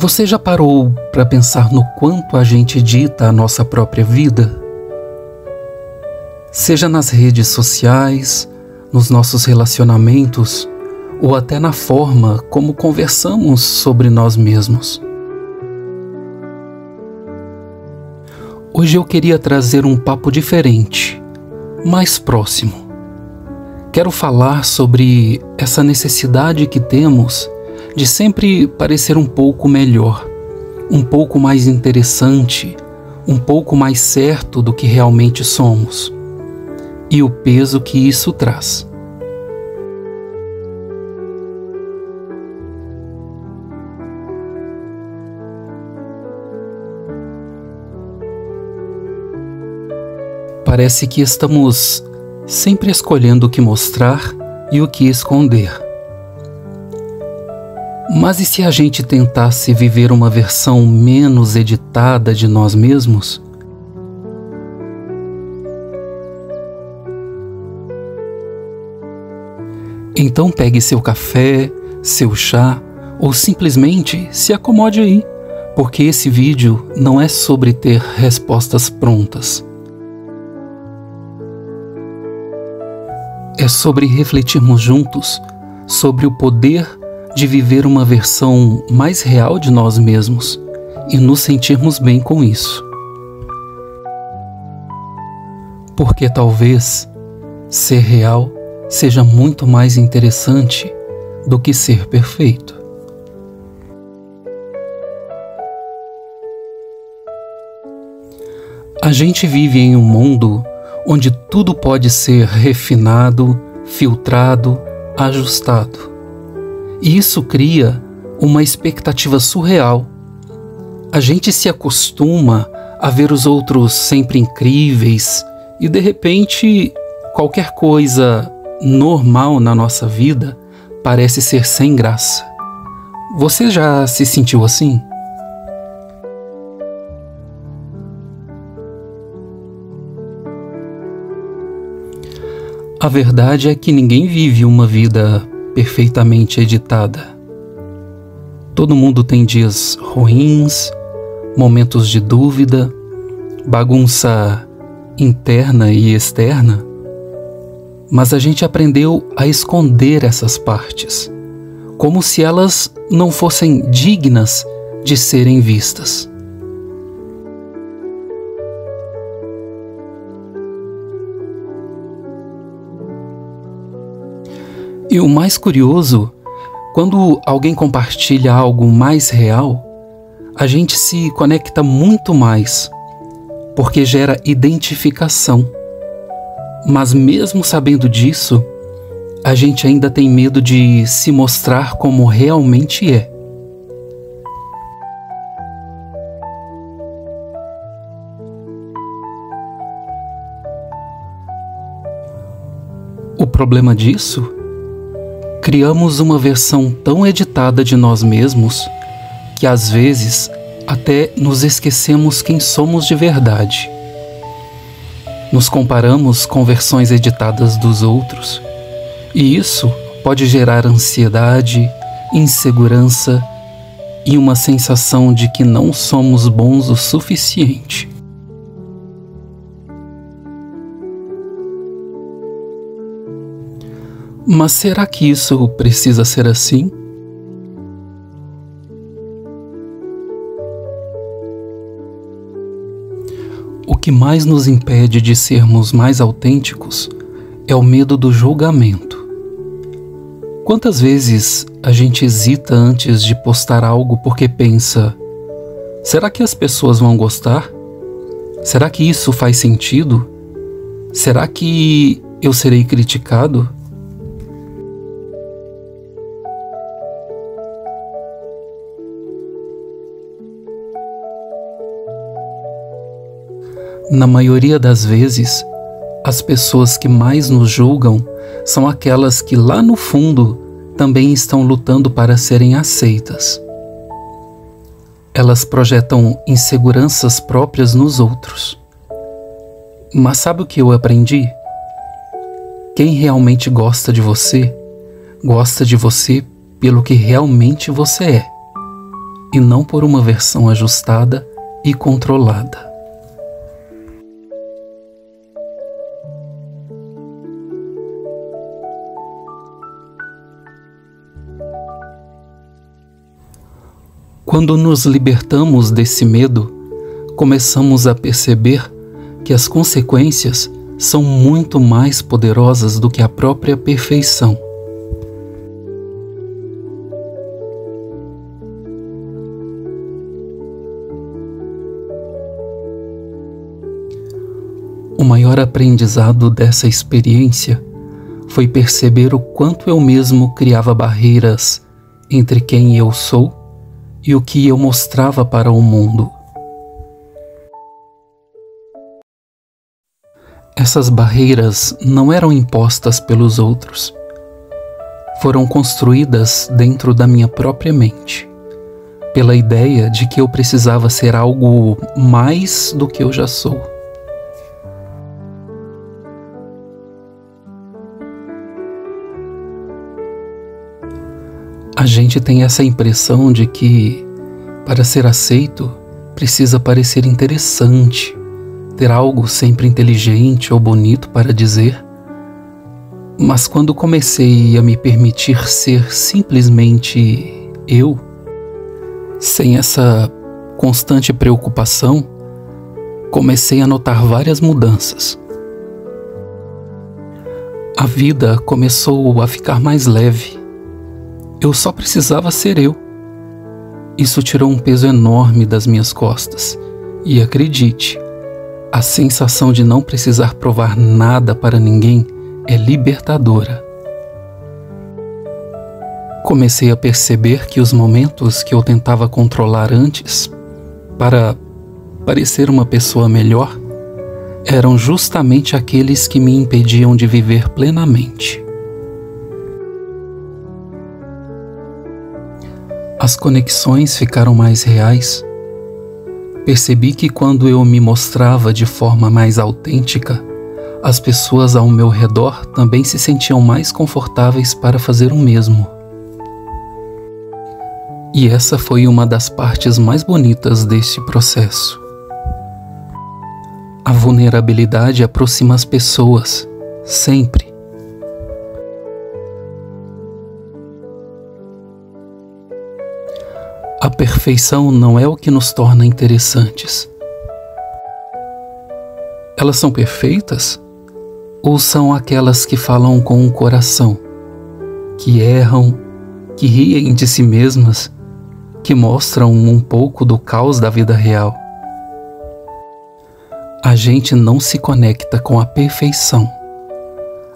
Você já parou para pensar no quanto a gente dita a nossa própria vida? Seja nas redes sociais, nos nossos relacionamentos, ou até na forma como conversamos sobre nós mesmos. Hoje eu queria trazer um papo diferente, mais próximo. Quero falar sobre essa necessidade que temos de sempre parecer um pouco melhor, um pouco mais interessante, um pouco mais certo do que realmente somos, e o peso que isso traz. Parece que estamos sempre escolhendo o que mostrar e o que esconder. Mas e se a gente tentasse viver uma versão menos editada de nós mesmos? Então pegue seu café, seu chá ou simplesmente se acomode aí, porque esse vídeo não é sobre ter respostas prontas. É sobre refletirmos juntos sobre o poder de viver uma versão mais real de nós mesmos e nos sentirmos bem com isso. Porque talvez ser real seja muito mais interessante do que ser perfeito. A gente vive em um mundo onde tudo pode ser refinado, filtrado, ajustado. E isso cria uma expectativa surreal. A gente se acostuma a ver os outros sempre incríveis e, de repente, qualquer coisa normal na nossa vida parece ser sem graça. Você já se sentiu assim? A verdade é que ninguém vive uma vida perfeitamente editada. Todo mundo tem dias ruins, momentos de dúvida, bagunça interna e externa, mas a gente aprendeu a esconder essas partes, como se elas não fossem dignas de serem vistas. E o mais curioso, quando alguém compartilha algo mais real, a gente se conecta muito mais, porque gera identificação. Mas mesmo sabendo disso, a gente ainda tem medo de se mostrar como realmente é. O problema disso? Criamos uma versão tão editada de nós mesmos que às vezes até nos esquecemos quem somos de verdade. Nos comparamos com versões editadas dos outros, e isso pode gerar ansiedade, insegurança e uma sensação de que não somos bons o suficiente. Mas será que isso precisa ser assim? O que mais nos impede de sermos mais autênticos é o medo do julgamento. Quantas vezes a gente hesita antes de postar algo porque pensa: será que as pessoas vão gostar? Será que isso faz sentido? Será que eu serei criticado? Na maioria das vezes, as pessoas que mais nos julgam são aquelas que lá no fundo também estão lutando para serem aceitas. Elas projetam inseguranças próprias nos outros. Mas sabe o que eu aprendi? Quem realmente gosta de você pelo que realmente você é, e não por uma versão ajustada e controlada. Quando nos libertamos desse medo, começamos a perceber que as consequências são muito mais poderosas do que a própria perfeição. O maior aprendizado dessa experiência foi perceber o quanto eu mesmo criava barreiras entre quem eu sou e o que eu mostrava para o mundo. Essas barreiras não eram impostas pelos outros. Foram construídas dentro da minha própria mente, pela ideia de que eu precisava ser algo mais do que eu já sou. A gente tem essa impressão de que, para ser aceito, precisa parecer interessante, ter algo sempre inteligente ou bonito para dizer. Mas quando comecei a me permitir ser simplesmente eu, sem essa constante preocupação, comecei a notar várias mudanças. A vida começou a ficar mais leve. Eu só precisava ser eu. Isso tirou um peso enorme das minhas costas. E acredite, a sensação de não precisar provar nada para ninguém é libertadora. Comecei a perceber que os momentos que eu tentava controlar antes, para parecer uma pessoa melhor, eram justamente aqueles que me impediam de viver plenamente. As conexões ficaram mais reais. Percebi que quando eu me mostrava de forma mais autêntica, as pessoas ao meu redor também se sentiam mais confortáveis para fazer o mesmo. E essa foi uma das partes mais bonitas deste processo. A vulnerabilidade aproxima as pessoas, sempre. A perfeição não é o que nos torna interessantes. Elas são perfeitas? Ou são aquelas que falam com o coração, que erram, que riem de si mesmas, que mostram um pouco do caos da vida real? A gente não se conecta com a perfeição.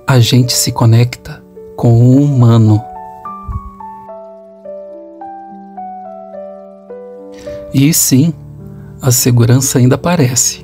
A gente se conecta com o humano. E sim, a segurança ainda aparece,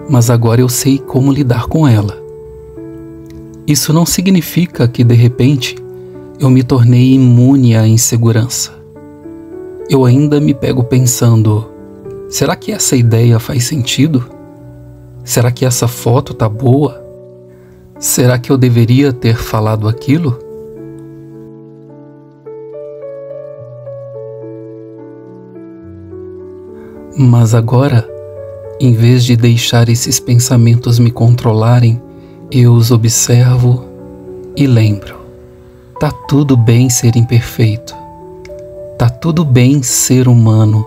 mas agora eu sei como lidar com ela. Isso não significa que, de repente, eu me tornei imune à insegurança. Eu ainda me pego pensando, será que essa ideia faz sentido? Será que essa foto tá boa? Será que eu deveria ter falado aquilo? Mas agora, em vez de deixar esses pensamentos me controlarem, eu os observo e lembro. Tá tudo bem ser imperfeito. Tá tudo bem ser humano.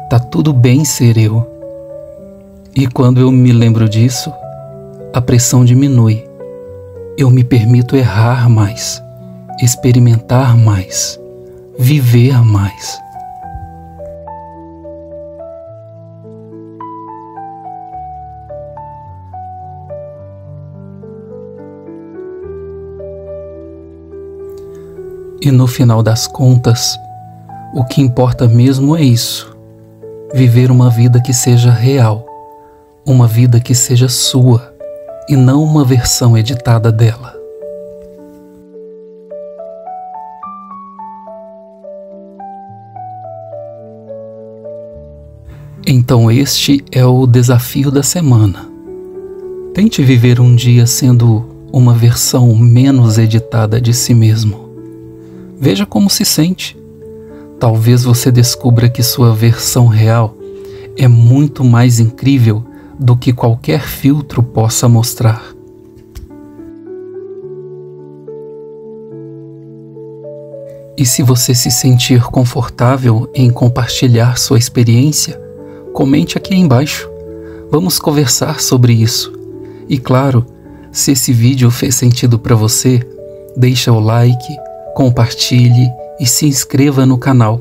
Tá tudo bem ser eu. E quando eu me lembro disso, a pressão diminui. Eu me permito errar mais, experimentar mais, viver mais. E no final das contas, o que importa mesmo é isso: viver uma vida que seja real, uma vida que seja sua e não uma versão editada dela. Então este é o desafio da semana. Tente viver um dia sendo uma versão menos editada de si mesmo. Veja como se sente. talvez você descubra que sua versão real é muito mais incrível do que qualquer filtro possa mostrar. E se você se sentir confortável em compartilhar sua experiência, comente aqui embaixo. Vamos conversar sobre isso. E claro, se esse vídeo fez sentido para você, deixa o like, compartilhe e se inscreva no canal.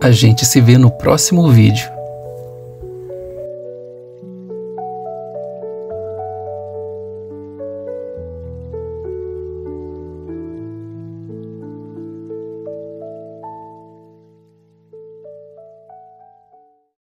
A gente se vê no próximo vídeo.